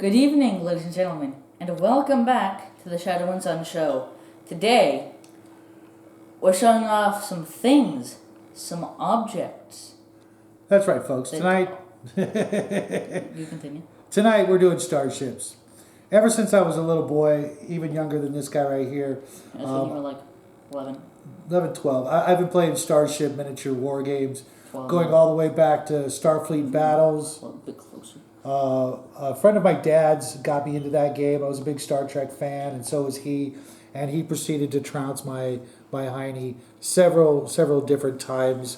Good evening, ladies and gentlemen, and welcome back to the Shadow and Sun Show. Today, we're showing off some things, some objects. That's right, folks. Tonight, You continue. Tonight we're doing Starships. Ever since I was a little boy, even younger than this guy right here, That's when you were like 11. 11, 12, I've been playing Starship miniature war games, 12. going all the way back to Starfleet battles. A bit closer. A friend of my dad's got me into that game. I was a big Star Trek fan, and so was he. And he proceeded to trounce my hiney several different times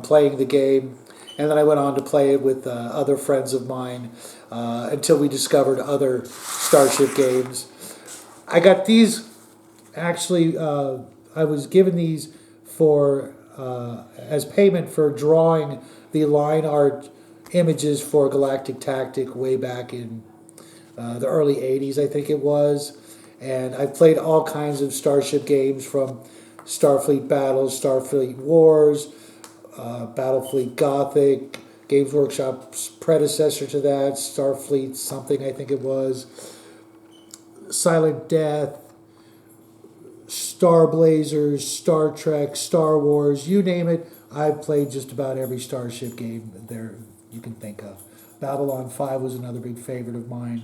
playing the game. And then I went on to play it with other friends of mine until we discovered other Starship games. I got these, actually, I was given these for as payment for drawing the line art images for Galactic Tactic way back in the early 80s, I think it was. And I played all kinds of Starship games, from Starfleet Battles, Starfleet Wars, Battlefleet Gothic, Games Workshop's predecessor to that, Starfleet something I think it was, Silent Death, Star Blazers, Star Trek, Star Wars, you name it. I've played just about every Starship game there you can think of. Babylon 5 was another big favorite of mine.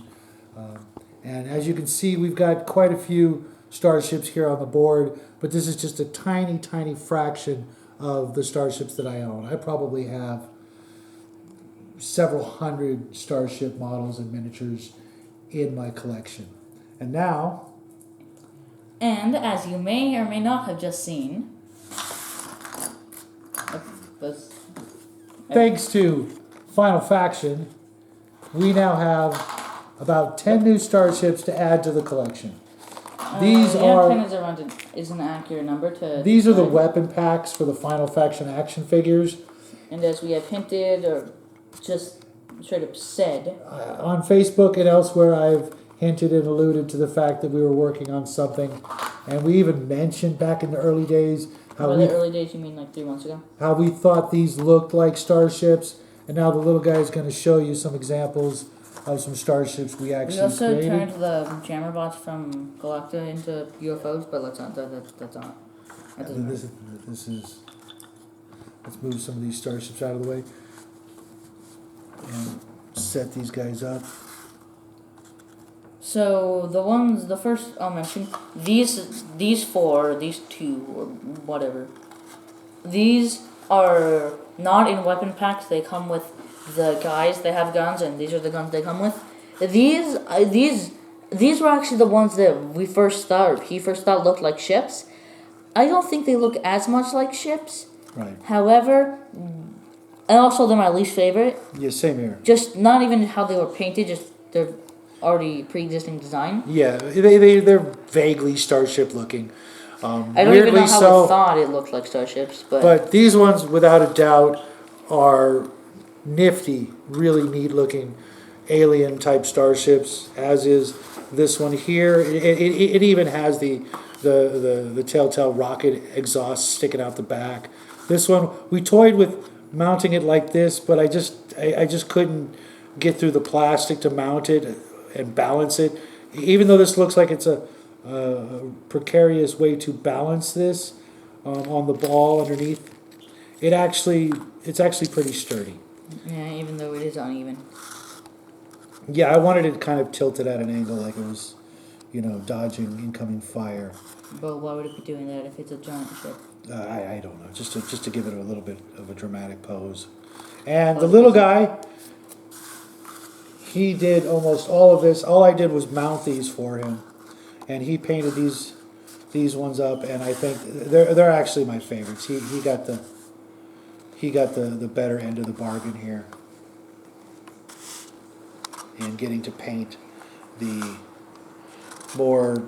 And as you can see, we've got quite a few Starships here on the board, but this is just a tiny, tiny fraction of the Starships that I own. I probably have several hundred Starship models and miniatures in my collection. And now... And as you may or may not have just seen... Thanks to Final Faction, we now have about 10 new Starships to add to the collection. These are 10 is an accurate number to... These are the weapon packs for the Final Faction action figures. And as we have hinted, or just straight up said... on Facebook and elsewhere, I've hinted and alluded to the fact that we were working on something. And we even mentioned back in the early days... By the early days, you mean like 3 months ago? How we thought these looked like Starships. And now the little guy is going to show you some examples of some Starships we actually created. We also turned the jammer bots from Galacta into UFOs, but let's not. That's not. This is. Let's move some of these Starships out of the way and set these guys up. So the first I'll mention, these four, these two, or whatever. These are not in weapon packs. They come with the guys. They have guns, and these are the guns they come with. These were actually the ones that he first thought looked like ships. I don't think they look as much like ships. Right. However, and also they're my least favorite. Yeah, same here. Just not even how they were painted. Just they're already pre-existing design. Yeah, they're vaguely Starship looking. I don't even know how I thought it looked like Starships, but these ones, without a doubt, are nifty, really neat looking alien type Starships. As is this one here. It even has the telltale rocket exhaust sticking out the back. This one we toyed with mounting it like this, but I just couldn't get through the plastic to mount it and balance it. Even though this looks like it's a precarious way to balance this on the ball underneath, it's actually pretty sturdy. Yeah, even though it is uneven. Yeah, I wanted it kind of tilted at an angle, like it was, dodging incoming fire. But why would it be doing that if it's a giant ship? I don't know, just to give it a little bit of a dramatic pose. And the little guy, he did almost all of this. All I did was mount these for him, and he painted these ones up. And I think they're actually my favorites. He got the better end of the bargain here in getting to paint the more,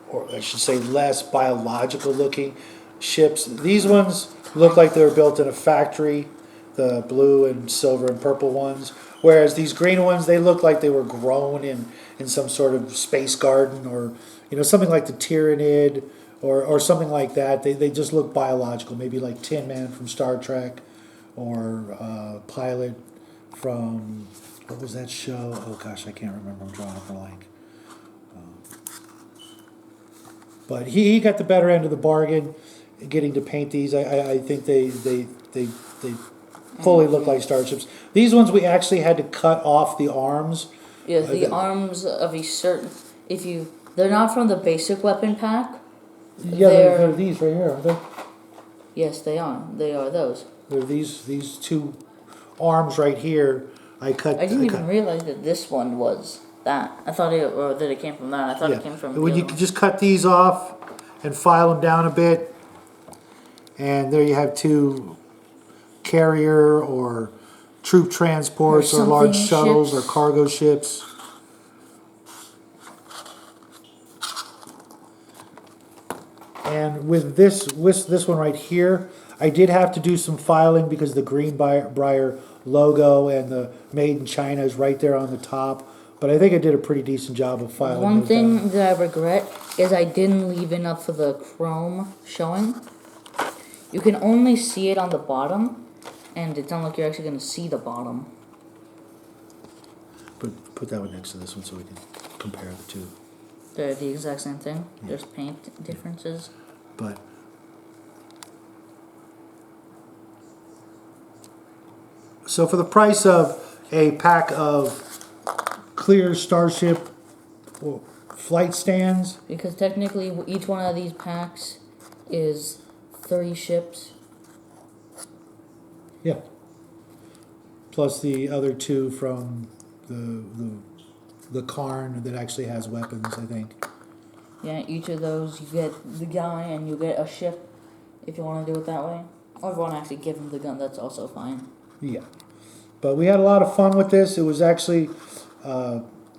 or I should say, less biological looking ships. These ones look like they were built in a factory, the blue and silver and purple ones. Whereas these green ones, they look like they were grown in some sort of space garden, or something like the Tyranid, or something like that. They just look biological, maybe like Tin Man from Star Trek, or Pilot from What was that show? Oh gosh, I can't remember. I'm drawing a blank. But he got the better end of the bargain, getting to paint these. I think they fully look like starships. These ones we actually had to cut off the arms. Yeah, the arms of a certain. They're not from the basic weapon pack. Yeah, they're these right here, aren't they? Yes, they are. They are those. They're these two arms right here. I didn't even realize that this one was that. I thought that it came from that. I thought it came from. When you could just cut these off and file them down a bit, and there you have two carrier or troop transports or large shuttles or cargo ships. And with this one right here, I did have to do some filing because the Greenbrier logo and the Made in China is right there on the top. But I think I did a pretty decent job of filing. One thing that I regret is I didn't leave enough for the chrome showing. You can only see it on the bottom, and it's not like you're actually going to see the bottom. Put that one next to this one so we can compare the two. They're the exact same thing. Yeah. There's paint differences. But so for the price of a pack of clear Starship flight stands, because technically each one of these packs is 3 ships. Yeah. Plus the other 2 from the Karn that actually has weapons, I think. Yeah, each of those you get the guy and you get a ship if you want to do it that way. Or if you want to actually give him the gun, that's also fine. Yeah. But we had a lot of fun with this. It was actually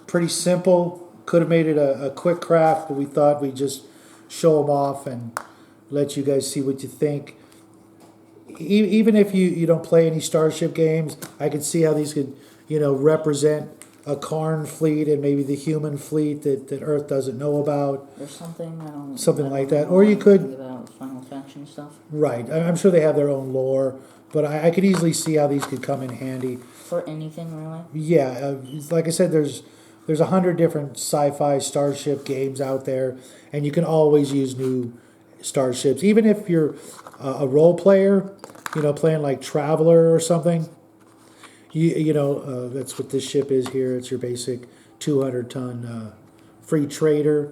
pretty simple. Could have made it a quick craft, but we thought we'd just show them off and let you guys see what you think. Even if you don't play any Starship games, I could see how these could, represent a Karn fleet and maybe the human fleet that Earth doesn't know about. Or something, like that. Or you could about Final Faction stuff. Right. I'm sure they have their own lore, but I could easily see how these could come in handy. For anything, really? Yeah. Like I said, there's 100 different sci-fi Starship games out there, and you can always use new Starships. Even if you're a role player, playing like Traveler or something, that's what this ship is here. It's your basic 200-ton free trader.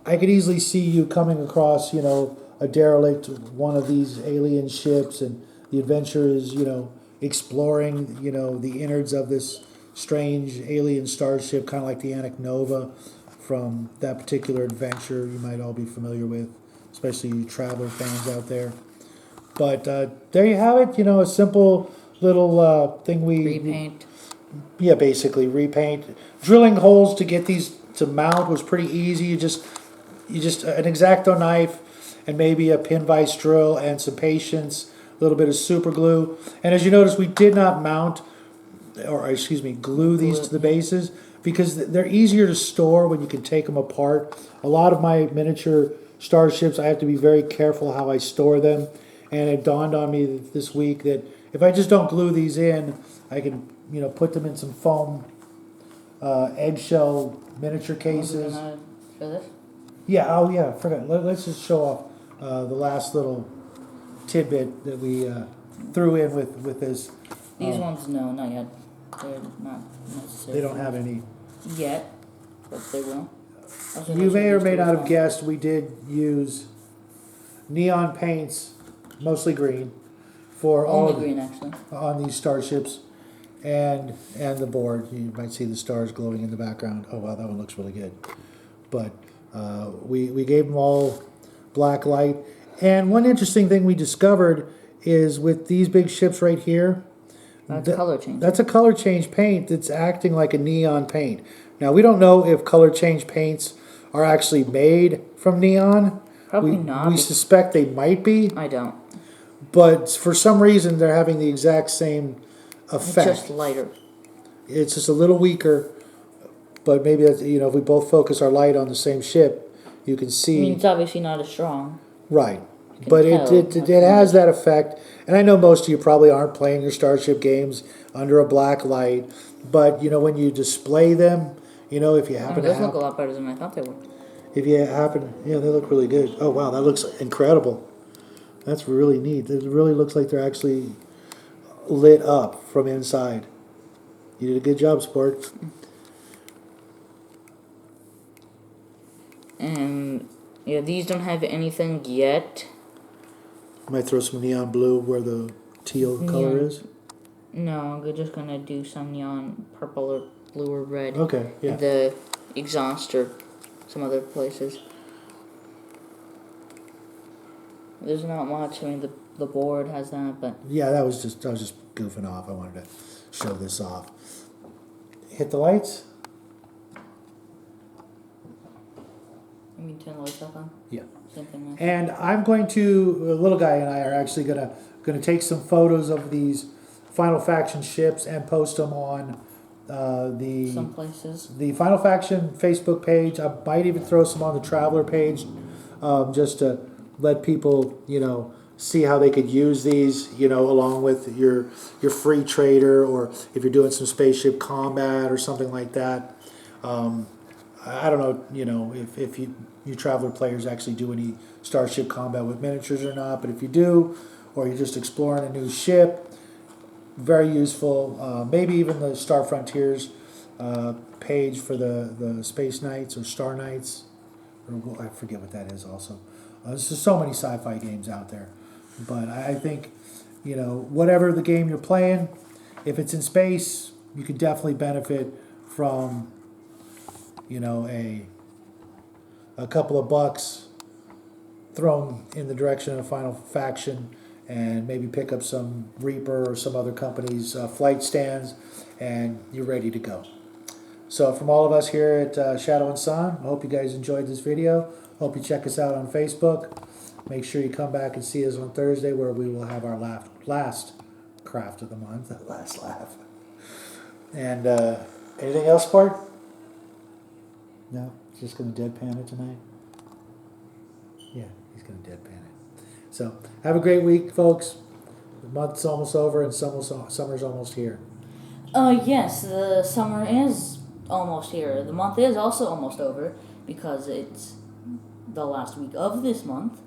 I could easily see you coming across, a derelict, one of these alien ships, and the adventure is, exploring, the innards of this strange alien starship, kind of like the Anik Nova from that particular adventure you might all be familiar with, especially you Traveler fans out there. But there you have it, a simple little thing we... Repaint. Yeah, basically, repaint. Drilling holes to get these to mount was pretty easy. You just an X-Acto knife and maybe a pin vise drill and some patience, a little bit of super glue. And as you notice, we did not glue these to the bases because they're easier to store when you can take them apart. A lot of my miniature Starships, I have to be very careful how I store them. And it dawned on me this week that if I just don't glue these in, I can, put them in some foam eggshell miniature cases. Show this? Yeah, I forgot. Let's just show off the last little tidbit that we threw in with this. These ones, no, not yet. They're not necessary. They don't have any. Yet, but they will. You may or may not have guessed we did use neon paints, mostly green, for all only green actually on these Starships, and the board. You might see the stars glowing in the background. Oh wow, that one looks really good. But we gave them all black light. And one interesting thing we discovered is with these big ships right here. That's color change. That's a color change paint that's acting like a neon paint. Now we don't know if color change paints are actually made from neon. Probably not. We suspect they might be. I don't. But for some reason, they're having the exact same effect. It's just lighter. It's just a little weaker. But maybe that's, if we both focus our light on the same ship, you can see. I mean, it's obviously not as strong. Right. But it has that effect. And I know most of you probably aren't playing your Starship games under a black light. but you know, when you display them, you know, if you Oh, happen to those look a have, lot better than I thought they were. if you happen, yeah, they look really good. Oh wow, that looks incredible. That's really neat. It really looks like they're actually lit up from inside. You did a good job, Sport. And yeah, these don't have anything yet. Might throw some neon blue where the teal color is. No, we're just gonna do some neon purple or blue or red. Okay, yeah. In the exhaust or some other places. There's not much. I mean, the board has that, but Yeah, I was just goofing off. I wanted to show this off. Hit the lights. I mean, turn the lights back on. Yeah. Same thing. And I'm going to, little guy and I are actually gonna take some photos of these Final Faction ships and post them on Some places. the Final Faction Facebook page. I might even throw some on the Traveler page, just to let people, you know, see how they could use these, you know, along with your free trader, or if you're doing some spaceship combat or something like that. I don't know, you know, if you Traveler players actually do any Starship combat with miniatures or not, but if you do, or you're just exploring a new ship, very useful. Maybe even the Star Frontiers page for the Space Knights or Star Knights. Or, I forget what that is also. There's just so many sci-fi games out there. But I think, you know, whatever the game you're playing, if it's in space, you could definitely benefit from, you know, a couple of bucks thrown in the direction of Final Faction, and maybe pick up some Reaper or some other company's flight stands, and you're ready to go. So from all of us here at Shadow and Sun, I hope you guys enjoyed this video. Hope you check us out on Facebook. Make sure you come back and see us on Thursday, where we will have our last craft of the month, that last laugh. And anything else, Bart? No, he's just going to deadpan it tonight. Yeah, he's going to deadpan it. So have a great week, folks. The month's almost over, and summer's almost here. Yes, the summer is almost here. The month is also almost over, because it's the last week of this month,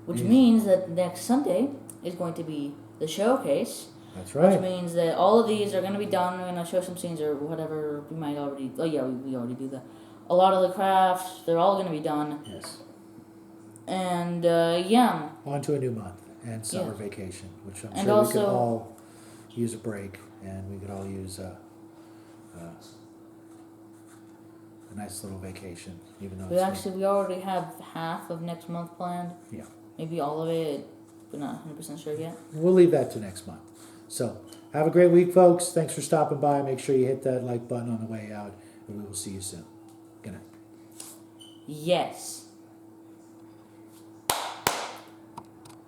which means that next Sunday is going to be the showcase. That's right. Which means that all of these are going to be done. We're going to show some scenes or whatever. We might already... Oh, yeah, we already do that. A lot of the crafts, they're all going to be done. Yes. And, yeah. On to a new month and summer vacation, which I'm And sure also, we could all use a break, and we could all use a nice little vacation, even though we already have half of next month planned. Yeah. Maybe all of it. We're not 100% sure yet. We'll leave that to next month. So, have a great week, folks. Thanks for stopping by. Make sure you hit that like button on the way out, and we will see you soon. Good night. Yes.